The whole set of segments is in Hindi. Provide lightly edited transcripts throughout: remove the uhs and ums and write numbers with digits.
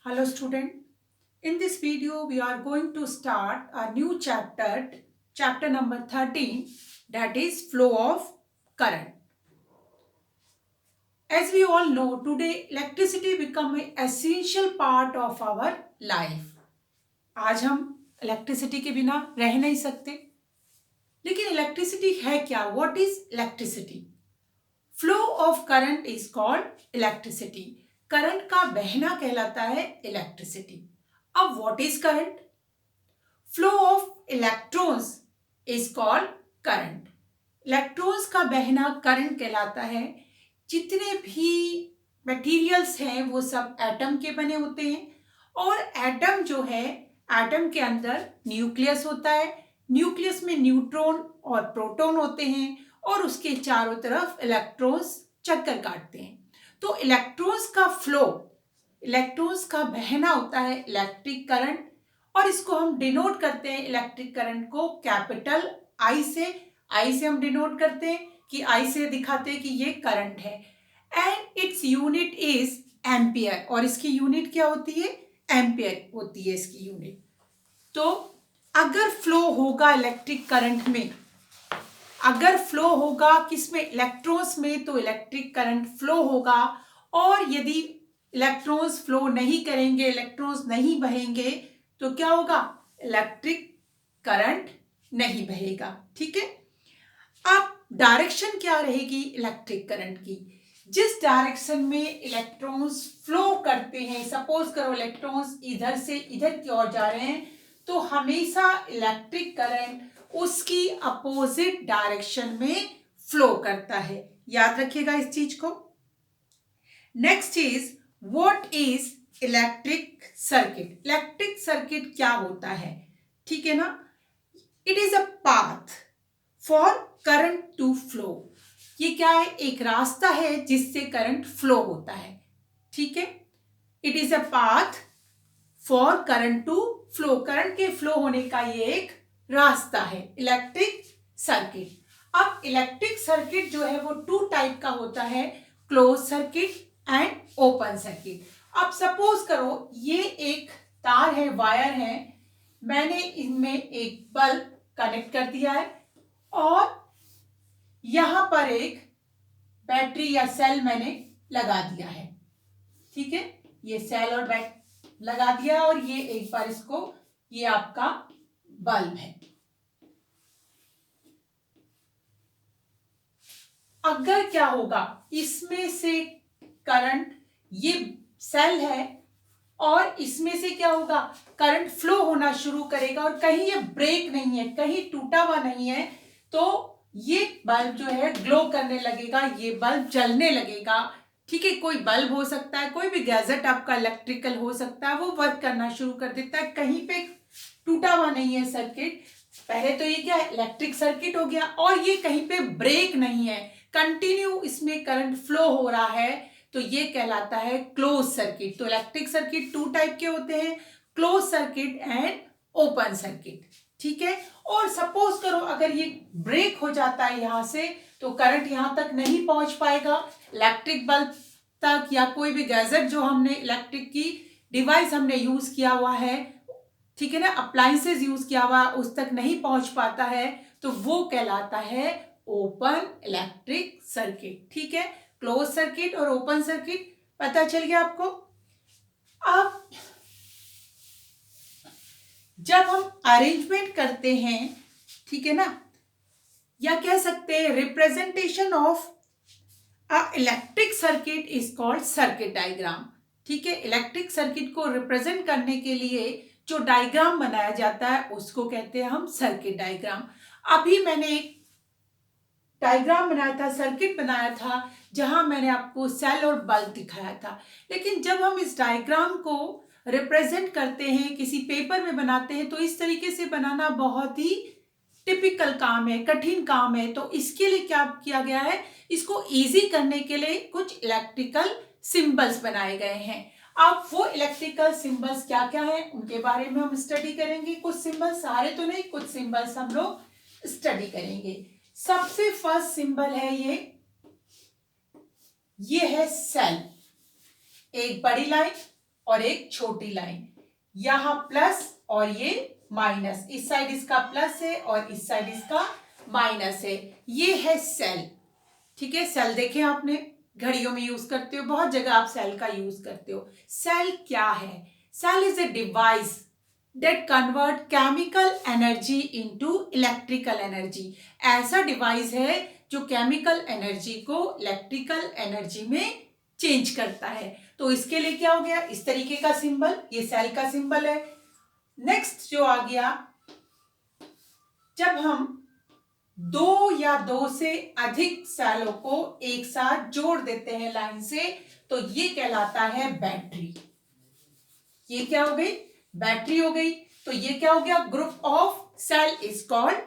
Hello student. In this video we are going to start a new chapter, chapter number 13, that is flow of current. As we all know, today electricity become an essential part of our life. आज हम इलेक्ट्रिसिटी के बिना रह नहीं सकते. लेकिन इलेक्ट्रिसिटी है क्या? What is electricity? Flow of current is called electricity. Current का बहना कहलाता है इलेक्ट्रिसिटी. अब what is current? Flow of electrons is called current. Electrons का बहना करंट कहलाता है. जितने भी मटेरियल्स हैं वो सब एटम के बने होते हैं और एटम जो है, एटम के अंदर न्यूक्लियस होता है. न्यूक्लियस में न्यूट्रॉन और प्रोटॉन होते हैं और उसके चारों तरफ इलेक्ट्रॉन्स चक्कर काटते हैं. तो इलेक्ट्रॉन्स का फ्लो, इलेक्ट्रॉन्स का बहना होता है इलेक्ट्रिक करंट और इसको हम डिनोट करते हैं इलेक्ट्रिक करंट को कैपिटल आई से. आई से हम डिनोट करते हैं कि आई से दिखाते हैं कि ये करंट है. And its unit is ampere और इसकी यूनिट क्या होती है? एम्पियर होती है इसकी यूनिट. तो अगर फ्लो होगा इलेक्ट्रिक करंट में, अगर फ्लो होगा किसमें? इलेक्ट्रॉन्स में, तो इलेक्ट्रिक करंट फ्लो होगा. और यदि इलेक्ट्रॉन्स फ्लो नहीं करेंगे, इलेक्ट्रॉन्स नहीं बहेंगे, तो क्या होगा? इलेक्ट्रिक करंट नहीं बहेगा. ठीक है. अब डायरेक्शन क्या रहेगी इलेक्ट्रिक करंट की? जिस डायरेक्शन में इलेक्ट्रॉन्स फ्लो करते हैं, सपोज करो इलेक्ट्रॉन्स इधर से इधर की ओर जा रहे हैं, तो हमेशा इलेक्ट्रिक करंट उसकी अपोजिट डायरेक्शन में फ्लो करता है. याद रखिएगा इस चीज को. Next is what is electric circuit. Electric circuit क्या होता है? ठीक है ना. It is a path for current to flow. ये क्या है? एक रास्ता है जिससे करंट फ्लो होता है. ठीक है. It is a path for current to flow. Current के फ्लो होने का ये एक रास्ता है इलेक्ट्रिक सर्किट. अब इलेक्ट्रिक सर्किट जो है वो टू टाइप का होता है, close circuit and open circuit. अब सपोज करो ये एक तार है, वायर है, मैंने इनमें एक बल्ब कनेक्ट कर दिया है और यहां पर एक बैटरी या सेल मैंने लगा दिया है. ठीक है. ये सेल और बैटरी लगा दिया और ये एक बार इसको, ये आपका बल्ब है. अगर क्या होगा, इसमें से करंट, ये सेल है और इसमें से क्या होगा? करंट फ्लो होना शुरू करेगा और कहीं ये ब्रेक नहीं है, कहीं टूटा हुआ नहीं है, तो ये बल्ब जो है ग्लो करने लगेगा, ये बल्ब जलने लगेगा. ठीक है. कोई बल्ब हो सकता है, कोई भी गैजेट आपका इलेक्ट्रिकल हो सकता है, वो वर्क करना शुरू कर देता है. कहीं पे टूटा हुआ नहीं है सर्किट. पहले तो ये क्या है? इलेक्ट्रिक सर्किट हो गया. और ये कहीं पे ब्रेक नहीं है, कंटिन्यू इसमें करंट फ्लो हो रहा है, तो ये कहलाता है क्लोज सर्किट. तो इलेक्ट्रिक सर्किट टू टाइप के होते हैं, close circuit and open circuit. ठीक है. और सपोज करो अगर ये ब्रेक हो जाता है यहां से, तो करंट यहां तक नहीं पहुंच पाएगा, इलेक्ट्रिक बल्ब तक या कोई भी गैजेट जो हमने इलेक्ट्रिक की डिवाइस हमने यूज किया हुआ है, ठीक है ना, अप्लायंसेस यूज किया हुआ, उस तक नहीं पहुंच पाता है, तो वो कहलाता है ओपन इलेक्ट्रिक सर्किट. ठीक है. क्लोज सर्किट और ओपन सर्किट पता चल गया आपको. अब जब हम अरेंजमेंट करते हैं, ठीक है ना, या कह सकते हैं representation of a electric circuit is called circuit diagram. ठीक है. इलेक्ट्रिक सर्किट को रिप्रेजेंट करने के लिए जो डायग्राम बनाया जाता है उसको कहते हैं हम सर्किट डायग्राम. अभी मैंने एक डायग्राम बनाया था, सर्किट बनाया था, जहां मैंने आपको सेल और बल्ब दिखाया था. लेकिन जब हम इस डायग्राम को रिप्रेजेंट करते हैं, किसी पेपर में बनाते हैं, तो इस तरीके से बनाना बहुत ही टिपिकल काम है, कठिन काम है. तो इसके लिए क्या किया गया है? इसको इजी करने के लिए कुछ इलेक्ट्रिकल सिंबल्स बनाए गए हैं. अब वो इलेक्ट्रिकल सिंबल्स क्या क्या है उनके बारे में हम स्टडी करेंगे. कुछ सिंबल्स, सारे तो नहीं, कुछ सिंबल्स हम लोग स्टडी करेंगे. सबसे फर्स्ट सिंबल है ये है सेल. एक बड़ी लाइन और एक छोटी लाइन, यहां प्लस और ये माइनस, इस साइड इसका प्लस है और इस साइड इसका माइनस है। ये है सेल। ठीक है, सेल देखे आपने, घड़ियों में यूज करते हो, बहुत जगह आप सेल का यूज करते हो। सेल क्या है? Cell is a device that convert chemical energy into electrical energy. ऐसा डिवाइस है जो केमिकल एनर्जी को इलेक्ट्रिकल एनर्जी में चेंज करता है। तो इसके लिए क्या हो गया, इस तरीके का सिंबल, ये सेल का सिंबल है। नेक्स्ट जो आ गया, जब हम दो या दो से अधिक सेलों को एक साथ जोड़ देते हैं लाइन से, तो ये कहलाता है बैटरी। ये क्या हो गई, बैटरी हो गई। तो ये क्या हो गया, group of cell is called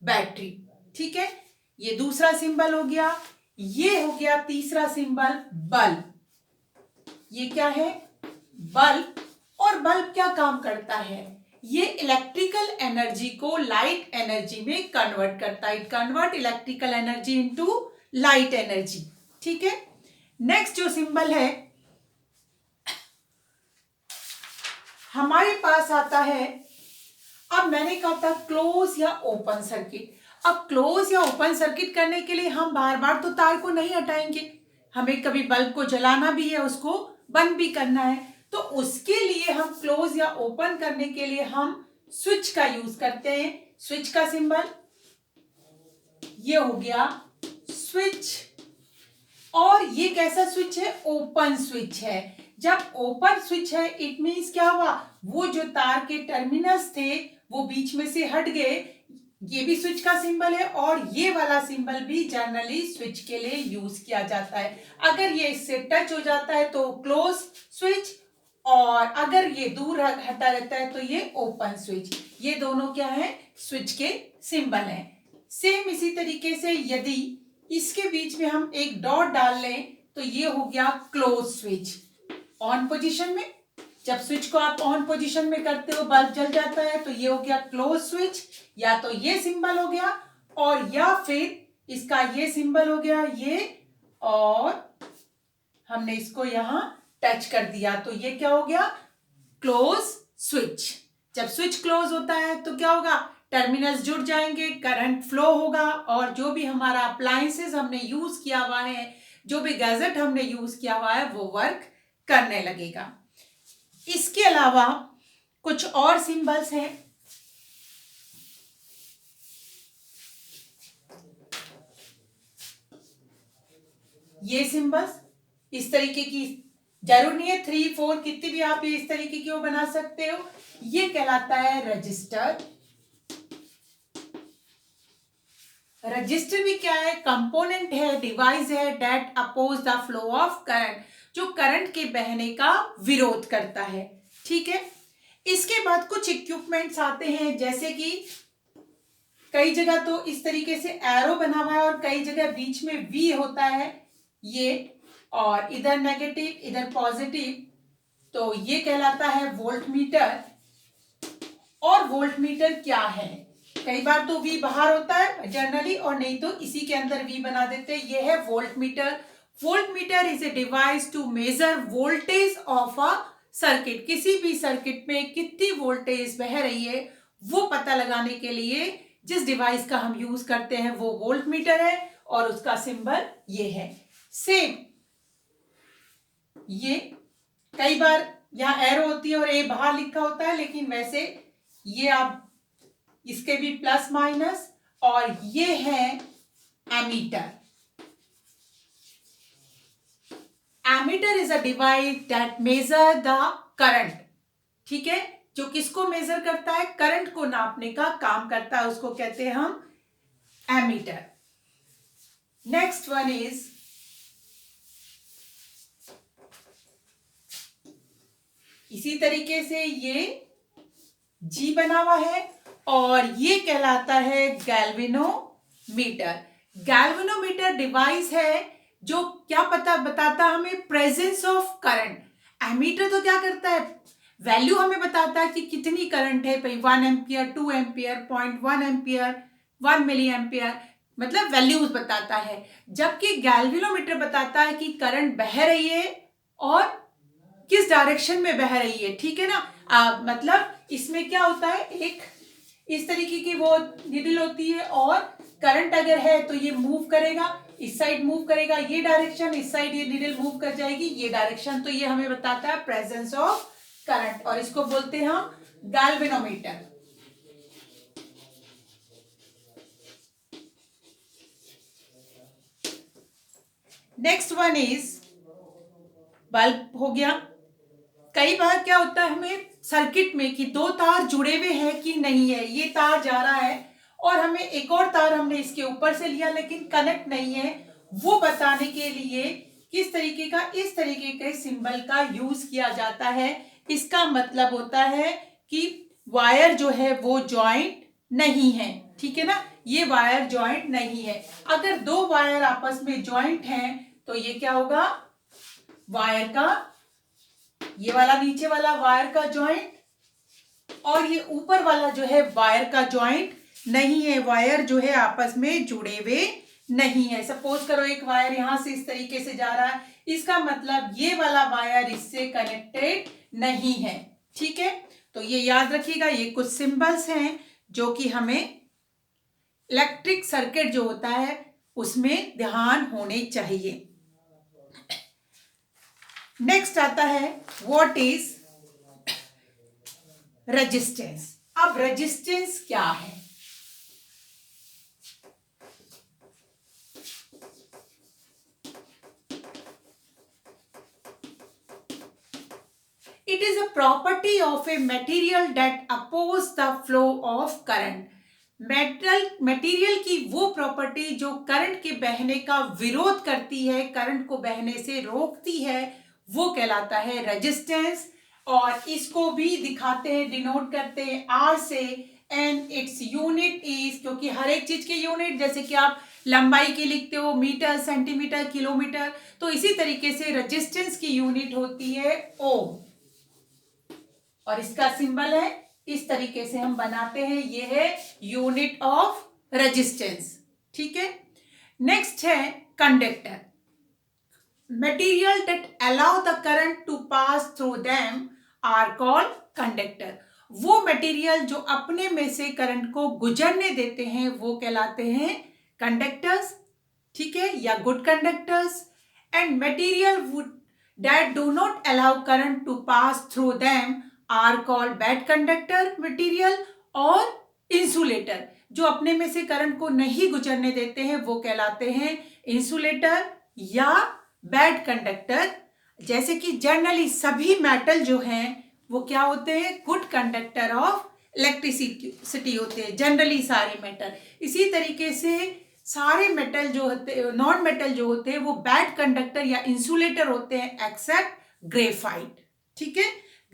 battery. ठीक है, ये दूसरा सिंबल हो गया। ये हो गया तीसरा सिंबल, बल्ब। ये क्या है, बल्ब। और बल्ब क्या काम करता है, ये इलेक्ट्रिकल एनर्जी को लाइट एनर्जी में कन्वर्ट करता है। It convert electrical energy into light energy. ठीक है, नेक्स्ट जो सिंबल है हमारे पास आता है, अब मैंने कहा था क्लोज या ओपन सर्किट। अब क्लोज या ओपन सर्किट करने के लिए हम बार बार तो तार को नहीं हटाएंगे, हमें कभी बल्ब को जलाना भी है, उसको बंद भी करना है। तो उसके लिए हम क्लोज या ओपन करने के लिए हम स्विच का यूज करते हैं। स्विच का सिंबल ये हो गया स्विच। और ये कैसा स्विच है, ओपन स्विच है। जब ओपन स्विच है इट मीन्स क्या हुआ, वो जो तार के टर्मिनल्स थे वो बीच में से हट गए। ये भी स्विच का सिंबल है और ये वाला सिंबल भी जनरली स्विच के लिए यूज किया जाता है। अगर ये इससे टच हो जाता है तो क्लोज स्विच, और अगर ये दूर हटा रहता है तो ये ओपन स्विच। ये दोनों क्या है, स्विच के सिंबल हैं। सेम इसी तरीके से यदि इसके बीच में हम एक डॉट डाल लें तो ये हो गया क्लोज स्विच। ऑन पोजीशन में, जब स्विच को आप ऑन पोजीशन में करते हो बल्ब जल जाता है, तो ये हो गया क्लोज स्विच। या तो ये सिंबल हो गया और या फिर इसका ये सिंबल हो गया ये, और हमने इसको यहां टच कर दिया तो ये क्या हो गया, क्लोज स्विच। जब स्विच क्लोज होता है तो क्या होगा, टर्मिनल्स जुड़ जाएंगे, करंट फ्लो होगा, और जो भी हमारा अप्लायंसेस हमने यूज किया हुआ है, जो भी गैजेट हमने यूज किया हुआ है, वो वर्क करने लगेगा। इसके अलावा कुछ और सिंबल्स हैं। ये सिंबल्स इस तरीके की, जरूर नहीं है 3 4 कितनी भी आप इस तरीके की वो बना सकते हो। ये कहलाता है रजिस्टर। रजिस्टर भी क्या है, कंपोनेंट है, डिवाइस है that oppose the flow of current, जो करंट के बहने का विरोध करता है। ठीक है, इसके बाद कुछ इक्विपमेंट्स आते हैं, जैसे कि कई जगह तो इस तरीके से एरो बना हुआ है और कई जगह बीच में वी होता है ये, और इधर नेगेटिव इधर पॉजिटिव, तो ये कहलाता है वोल्ट मीटर। और वोल्ट मीटर क्या है, कई बार तो वी बाहर होता है जनरली, और नहीं तो इसी के अंदर वी बना देते हैं। ये है volt meter. Volt meter is a device to measure voltage of a circuit. किसी भी सर्किट में कितनी वोल्टेज बह रही है वो पता लगाने के लिए जिस डिवाइस का हम यूज करते हैं वो वोल्ट मीटर है, और उसका सिंबल ये है। सेम ये कई बार यहाँ एरो होती है और ए बाहर लिखा होता है, लेकिन वैसे ये आप इसके भी प्लस माइनस, और ये है ammeter. Ammeter is a device that measure the current. ठीक है, जो किसको मेजर करता है, करंट को नापने का काम करता है, उसको कहते हैं हम एमीटर। नेक्स्ट वन इज, इसी तरीके से ये जी बना हुआ है और ये कहलाता है गैल्वेनोमीटर। गैल्वेनोमीटर डिवाइस है जो क्या पता बताता है हमें प्रेजेंस ऑफ करंट। एमीटर तो क्या करता है, वैल्यू हमें बताता है कि कितनी करंट है, भाई 1 ampere 2 ampere 0.1 ampere 1 milli ampere, मतलब वैल्यूज बताता है। जबकि गैल्वेनोमीटर बताता है कि करंट बह रही है और किस डायरेक्शन में बह रही है, ठीक है ना। मतलब इसमें क्या होता है, एक इस तरीके की वो निडल होती है और करंट अगर है तो ये मूव करेगा, इस साइड मूव करेगा ये डायरेक्शन, इस साइड ये निडल मूव कर जाएगी ये डायरेक्शन। तो ये हमें बताता है प्रेजेंस ऑफ करंट और इसको बोलते हैं हम galvanometer. Next one is bulb हो गया। कई बार क्या होता है हमें सर्किट में कि दो तार जुड़े हुए हैं कि नहीं है, ये तार जा रहा है और हमें एक और तार हमने इसके ऊपर से लिया लेकिन कनेक्ट नहीं है, वो बताने के लिए किस तरीके का, इस तरीके के सिंबल का यूज किया जाता है। इसका मतलब होता है कि वायर जो है वो ज्वाइंट नहीं है, ठीक है ना, ये वायर ज्वाइंट नहीं है। अगर दो वायर आपस में ज्वाइंट हैं तो ये क्या होगा, वायर का ये वाला नीचे वाला वायर का ज्वाइंट और ये ऊपर वाला जो है वायर का ज्वाइंट नहीं है, वायर जो है आपस में जुड़े हुए नहीं है। सपोज करो एक वायर यहां से इस तरीके से जा रहा है, इसका मतलब ये वाला वायर इससे कनेक्टेड नहीं है, ठीक है। तो ये याद रखिएगा, ये कुछ सिंबल्स हैं जो कि हमें इलेक्ट्रिक सर्किट जो होता है उसमें ध्यान होने चाहिए। नेक्स्ट आता है व्हाट इज रेजिस्टेंस। अब रेजिस्टेंस क्या है, it is a property of a material that oppose the flow of current। Material की वो प्रॉपर्टी जो करंट के बहने का विरोध करती है, करंट को बहने से रोकती है, वो कहलाता है रेजिस्टेंस। और इसको भी दिखाते हैं, डिनोट करते हैं आर से, एंड इट्स यूनिट इज, क्योंकि हर एक चीज के यूनिट, जैसे कि आप लंबाई की लिखते हो मीटर, सेंटीमीटर, किलोमीटर, तो इसी तरीके से रेजिस्टेंस की यूनिट होती है ओम और इसका सिंबल है, इस तरीके से हम बनाते हैं, ये है यूनिट ऑफ रेजिस्टेंस, ठीक है। नेक्स्ट है conductor. Material that allow the current to pass through them are called conductor. वो मटेरियल जो अपने में से करंट को गुजरने देते हैं वो कहलाते हैं कंडक्टर्स, ठीक है, या good conductors. And material that do not allow current to pass through them are called bad conductor material. और इंसुलेटर, जो अपने में से करंट को नहीं गुजरने देते हैं वो कहलाते हैं इंसुलेटर या बैड कंडक्टर। जैसे कि जनरली सभी मेटल जो हैं वो क्या होते हैं, गुड कंडक्टर ऑफ इलेक्ट्रिसिटी होते हैं, जनरली सारे मेटल। इसी तरीके से सारे मेटल जो होते, नॉन मेटल जो होते हैं वो बैड कंडक्टर या इंसुलेटर होते हैं एक्सेप्ट ग्रेफाइट, ठीक है।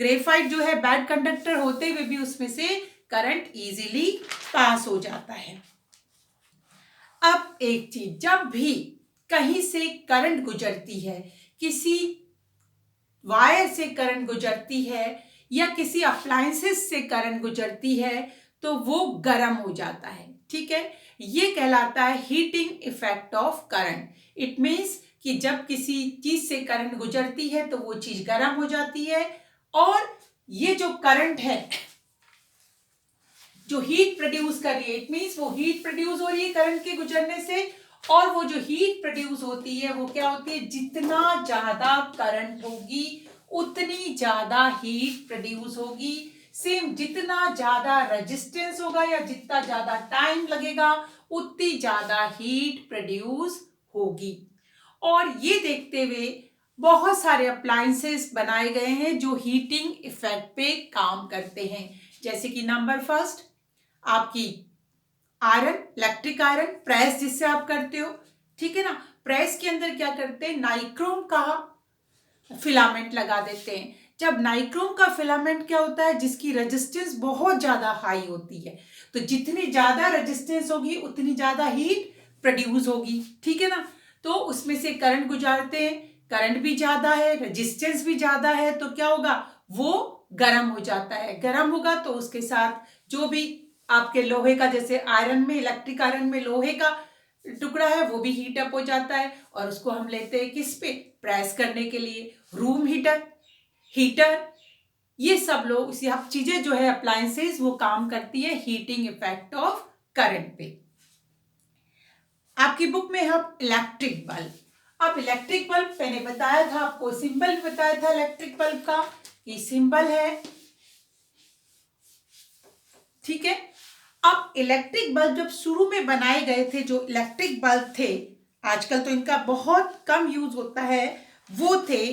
ग्रेफाइट जो है बैड कंडक्टर होते हुए भी उसमें से करंट इजीली पास हो जाता है। अब एक चीज, जब भी कहीं से करंट गुजरती है, किसी वायर से करंट गुजरती है या किसी अप्लायंसेस से करंट गुजरती है तो वो गर्म हो जाता है, ठीक है। ये कहलाता है heating effect of current. It means कि जब किसी चीज से करंट गुजरती है तो वो चीज गर्म हो जाती है और ये जो करंट है जो हीट प्रोड्यूस कर रही है, इट मीन्स वो हीट प्रोड्यूस हो रही है करंट के गुजरने से, और वो जो हीट प्रोड्यूस होती है वो क्या होती है, जितना ज्यादा करंट होगी उतनी ज्यादा हीट प्रोड्यूस होगी। सेम जितना ज्यादा रेजिस्टेंस होगा या जितना ज्यादा टाइम लगेगा उतनी ज्यादा हीट प्रोड्यूस होगी। और ये देखते हुए बहुत सारे अप्लायंसेस बनाए गए हैं जो हीटिंग इफेक्ट पे काम करते हैं। जैसे कि नंबर फर्स्ट आपकी आयरन, इलेक्ट्रिक आयरन, प्रेस जिससे आप करते हो, ठीक है ना। प्रेस के अंदर क्या करते हैं, नाइक्रोम का फिलामेंट लगा देते हैं। जब नाइक्रोम का फिलामेंट क्या होता है, जिसकी रेजिस्टेंस बहुत ज्यादा हाई होती है, तो जितनी ज्यादा रेजिस्टेंस होगी उतनी ज्यादा हीट प्रोड्यूस होगी, ठीक है ना। तो उसमें से करंट गुजारते हैं, करंट भी ज्यादा है, रेजिस्टेंस भी ज्यादा है, तो क्या होगा, वो गर्म हो जाता है। गर्म होगा तो उसके साथ जो भी आपके लोहे का, जैसे आयरन में, इलेक्ट्रिक आयरन में लोहे का टुकड़ा है वो भी हीट अप हो जाता है और उसको हम लेते हैं किस पे, प्रेस करने के लिए, रूम हीटर। हीटर, ये सब लोग सब चीजें जो है अप्लायंसेस वो काम करती है हीटिंग इफेक्ट ऑफ करंट पे। आपकी बुक में हम इलेक्ट्रिक बल्ब, अब इलेक्ट्रिक बल्ब मैंने बताया था आपको, सिंबल बताया था इलेक्ट्रिक बल्ब का, ये सिंबल है, ठीक है। अब इलेक्ट्रिक बल्ब जब शुरू में बनाए गए थे, जो इलेक्ट्रिक बल्ब थे, आजकल तो इनका बहुत कम यूज होता है, वो थे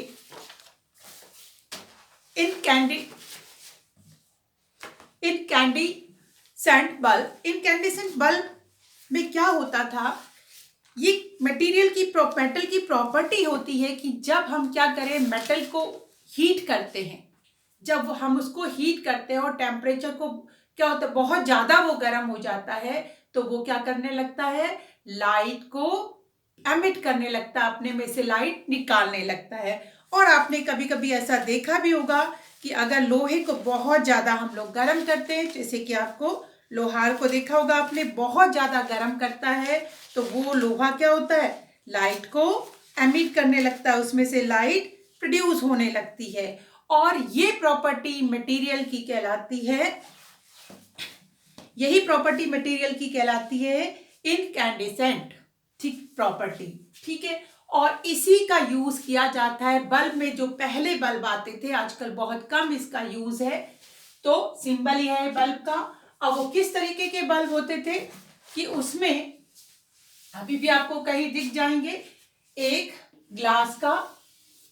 इनकैंडिसेंट बल्ब। इनकैंडिसेंट बल्ब में क्या होता था, ये मेटल की प्रॉपर्टी होती है कि जब हम क्या करें, मेटल को हीट करते हैं, जब हम उसको हीट करते हैं और टेम्परेचर को क्या होता है, बहुत ज्यादा वो गर्म हो जाता है, तो वो क्या करने लगता है, लाइट को एमिट करने लगता है, अपने में से लाइट निकालने लगता है। और आपने कभी कभी ऐसा देखा भी होगा कि अगर लोहे को बहुत ज्यादा हम लोग गर्म करते हैं, जैसे कि आपको लोहार को देखा होगा आपने, बहुत ज्यादा गर्म करता है, तो वो लोहा क्या होता है, लाइट को एमिट करने लगता है, उसमें से लाइट प्रोड्यूस होने लगती है। और ये प्रॉपर्टी मटेरियल की कहलाती है, यही प्रॉपर्टी मटेरियल की कहलाती है इनकैंडिसेंट, ठीक प्रॉपर्टी, ठीक है। और इसी का यूज किया जाता है बल्ब में, जो पहले बल्ब आते थे, आजकल बहुत कम इसका यूज है, तो सिंबल ही है बल्ब का। अब वो किस तरीके के बल्ब होते थे कि उसमें अभी भी आपको कहीं दिख जाएंगे, एक ग्लास का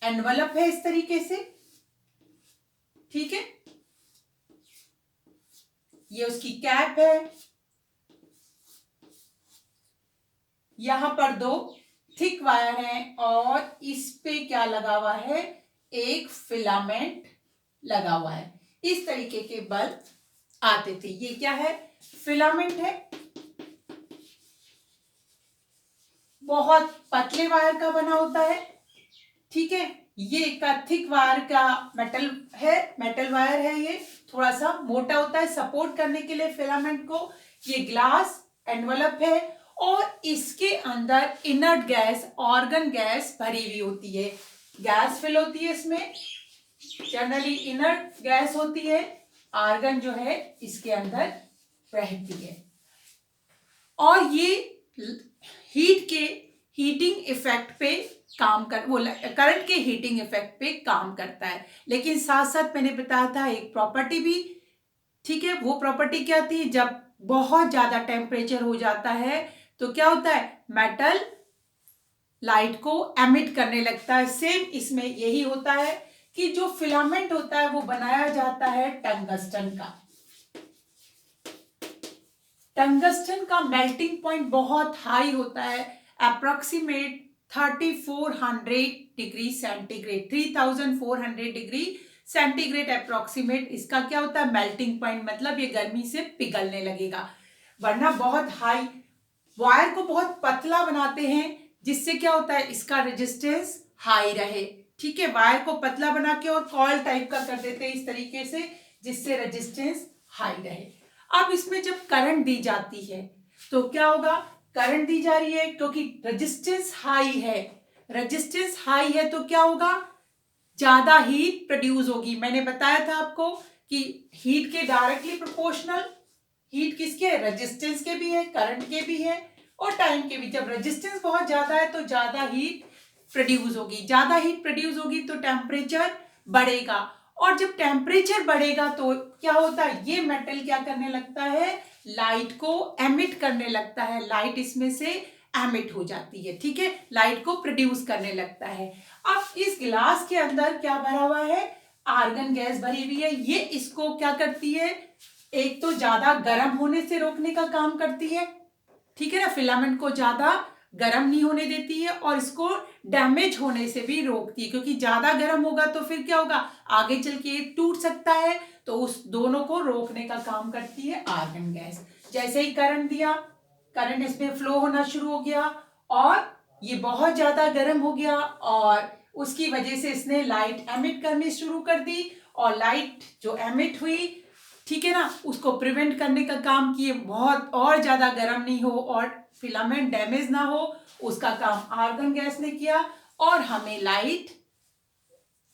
एनवलप है इस तरीके से, ठीक है, ये उसकी कैप है, यहां पर दो थिक वायर हैं और इस पे क्या लगा हुआ है, एक फिलामेंट लगा हुआ है। इस तरीके के बल्ब आते थे। ये क्या है, फिलामेंट है, बहुत पतले वायर का बना होता है, ठीक है। ये एक थिक वायर का मेटल है, मेटल वायर है, ये थोड़ा सा मोटा होता है सपोर्ट करने के लिए फिलामेंट को। ये ग्लास एनवलप है और इसके अंदर इनर्ट गैस, ऑर्गन गैस भरी हुई होती है, गैस फिल होती है इसमें, जनरली इनर्ट गैस होती है, आर्गन जो है इसके अंदर रहती है। और ये हीटिंग इफेक्ट पे काम कर, वो करंट के हीटिंग इफेक्ट पे काम करता है। लेकिन साथ साथ मैंने बताया था एक प्रॉपर्टी भी, ठीक है। वो प्रॉपर्टी क्या थी, जब बहुत ज्यादा टेम्परेचर हो जाता है तो क्या होता है, मेटल लाइट को एमिट करने लगता है। सेम इसमें यही होता है कि जो फिलामेंट होता है वो बनाया जाता है टंगस्टन का। टंगस्टन का मेल्टिंग पॉइंट बहुत हाई होता है, approximate 3400 degree centigrade, 3400 degree centigrade approximate इसका क्या होता है, मेल्टिंग पॉइंट, मतलब ये गर्मी से पिघलने लगेगा। वरना बहुत हाई, वायर को बहुत पतला बनाते हैं जिससे क्या होता है, इसका रेजिस्टेंस हाई रहे, ठीक है। वायर को पतला बना के और कॉइल टाइप का कर देते हैं इस तरीके से, जिससे रेजिस्टेंस हाई रहे। अब इसमें जब करंट दी जाती है तो क्या होगा, करंट दी जा रही है क्योंकि रेजिस्टेंस हाई है, रेजिस्टेंस हाई है तो क्या होगा, ज्यादा हीट प्रोड्यूस होगी। मैंने बताया था आपको कि हीट के डायरेक्टली प्रोपोर्शनल, हीट किसके है, रेजिस्टेंस के भी है, करंट के भी है और टाइम के भी। जब रेजिस्टेंस बहुत ज्यादा है तो ज्यादा हीट प्रोड्यूस होगी, ज्यादा हीट प्रोड्यूस होगी तो टेम्परेचर बढ़ेगा, और जब टेम्परेचर बढ़ेगा तो क्या होता है, ये मेटल क्या करने लगता है, लाइट को एमिट करने लगता है, लाइट इसमें से एमिट हो जाती है, ठीक है, लाइट को प्रोड्यूस करने लगता है। अब इस गिलास के अंदर क्या भरा हुआ है, आर्गन गैस भरी हुई है। ये इसको क्या करती है, एक तो ज्यादा गर्म होने से रोकने का काम करती है, ठीक है ना, फिलामेंट को ज्यादा गर्म नहीं होने देती है, और इसको डैमेज होने से भी रोकती है, क्योंकि ज्यादा गर्म होगा तो फिर क्या होगा, आगे चल के टूट सकता है, तो उस दोनों को रोकने का काम करती है आर्गन गैस। जैसे ही करंट दिया, करंट इसमें फ्लो होना शुरू हो गया और ये बहुत ज्यादा गर्म हो गया, और उसकी वजह से इसने लाइट एमिट करनी शुरू कर दी, और लाइट जो एमिट हुई, ठीक है ना, उसको प्रिवेंट करने का काम किए, बहुत और ज्यादा गर्म नहीं हो और फिलामेंट डैमेज ना हो, उसका काम आर्गन गैस ने किया और हमें लाइट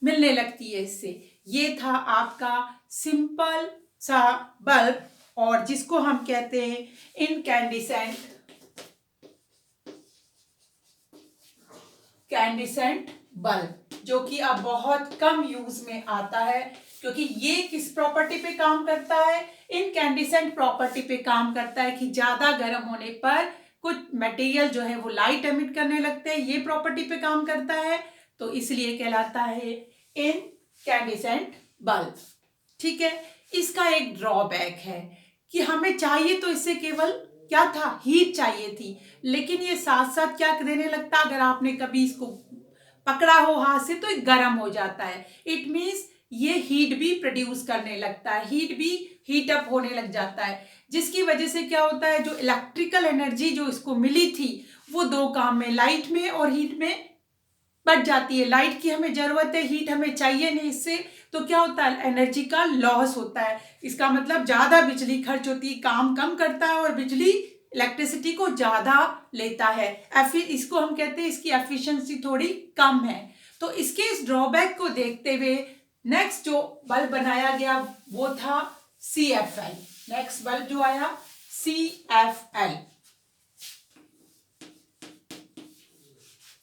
मिलने लगती है इससे। ये था आपका सिंपल सा बल्ब, और जिसको हम कहते हैं कैंडिसेंट बल्ब, जो कि अब बहुत कम यूज में आता है, क्योंकि ये किस प्रॉपर्टी पे काम करता है, इनकैंडिसेंट प्रॉपर्टी पे काम करता है कि ज्यादा गर्म होने पर कुछ मटेरियल जो है वो लाइट एमिट करने लगते हैं, ये प्रॉपर्टी पे काम करता है, तो इसलिए कहलाता है इनकैंडिसेंट बल्ब। ठीक है। इसका एक ड्रॉबैक है कि हमें चाहिए तो इससे केवल क्या था, हीट चाहिए थी, लेकिन ये साथ साथ क्या देने लगता, अगर आपने कभी इसको पकड़ा हो हाथ से तो गर्म हो जाता है। इट मीन्स ये हीट भी प्रोड्यूस करने लगता है, हीट भी हीट अप होने लग जाता है, जिसकी वजह से क्या होता है, जो इलेक्ट्रिकल एनर्जी जो इसको मिली थी वो दो काम में, लाइट में और हीट में बढ़ जाती है। लाइट की हमें जरूरत है, हीट हमें चाहिए नहीं इससे, तो क्या होता है, एनर्जी का लॉस होता है। इसका मतलब ज्यादा बिजली खर्च होती है, काम कम करता है और बिजली इलेक्ट्रिसिटी को ज्यादा लेता है। इसको हम कहते हैं इसकी एफिशिएंसी थोड़ी कम है। तो इसके इस ड्रॉबैक को देखते हुए नेक्स्ट जो बल्ब बनाया गया वो था CFL। नेक्स्ट बल्ब जो आया CFL,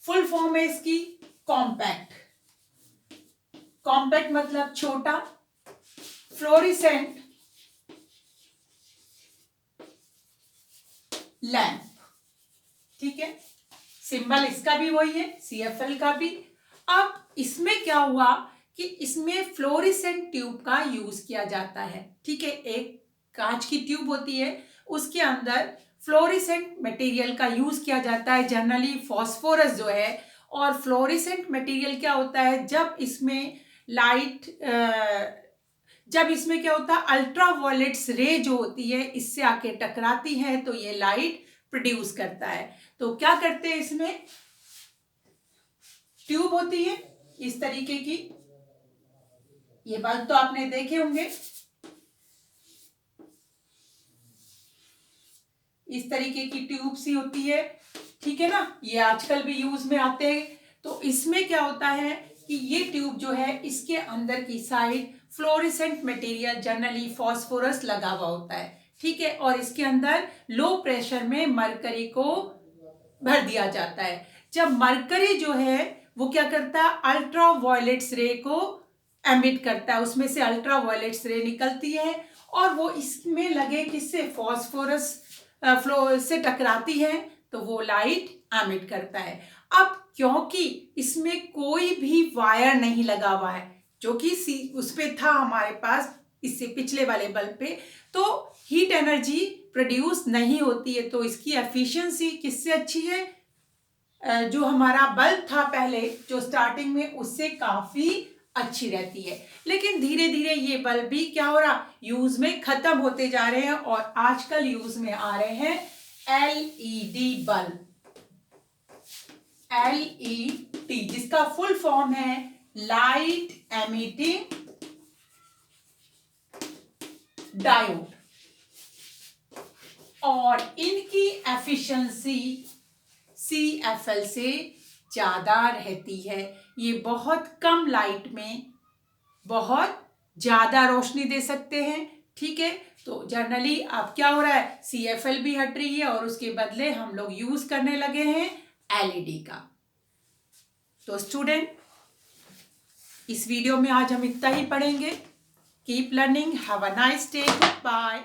फुल फॉर्म है इसकी कॉम्पैक्ट। कॉम्पैक्ट मतलब छोटा, फ्लोरिसेंट लैंप। ठीक है, सिंबल इसका भी वही है, CFL का भी। अब इसमें क्या हुआ कि इसमें फ्लोरिसेंट ट्यूब का यूज किया जाता है। ठीक है, एक कांच की ट्यूब होती है, उसके अंदर फ्लोरिसेंट मटेरियल का यूज किया जाता है, जनरली फॉस्फोरस जो है। और फ्लोरिसेंट मटेरियल क्या होता है, जब इसमें क्या होता है, अल्ट्रावायलेट्स रे जो होती है इससे आके टकराती है, तो ये लाइट प्रोड्यूस करता है। तो क्या करते हैं, इसमें ट्यूब होती है इस तरीके की, ये बल्ब तो आपने देखे होंगे, इस तरीके की ट्यूब सी होती है। ठीक है ना, ये आजकल भी यूज में आते हैं। तो इसमें क्या होता है कि ये ट्यूब जो है इसके अंदर की side fluorescent material generally phosphorus लगा हुआ होता है। ठीक है, और इसके अंदर लो प्रेशर में मरकरी को भर दिया जाता है। जब मरकरी जो है वो क्या करता है, अल्ट्रा वायलेट्स रे को एमिट करता है, उसमें से अल्ट्रा वायलेट्स रे निकलती है और वो इसमें लगे किससे, फॉस्फोरस फ्लो से टकराती है, तो वो लाइट एमिट करता है। अब क्योंकि इसमें कोई भी वायर नहीं लगा हुआ है, जो कि उस पे था हमारे पास इससे पिछले वाले बल्ब पे, तो हीट एनर्जी प्रोड्यूस नहीं होती है। तो इसकी एफिशिएंसी किससे अच्छी है, जो हमारा बल्ब था पहले जो स्टार्टिंग में, उससे काफी अच्छी रहती है। लेकिन धीरे धीरे ये बल्ब भी क्या हो रहा, यूज में खत्म होते जा रहे हैं, और आजकल यूज में आ रहे हैं LED बल्ब। LED जिसका फुल फॉर्म है लाइट एमिटिंग डायोड, और इनकी एफिशिएंसी CFL से ज्यादा रहती है। ये बहुत कम लाइट में बहुत ज्यादा रोशनी दे सकते हैं। ठीक है, तो जनरली अब क्या हो रहा है, CFL भी हट रही है और उसके बदले हम लोग यूज करने लगे हैं LED का। तो स्टूडेंट, इस वीडियो में आज हम इतना ही पढ़ेंगे। Keep learning, have a nice day, good bye.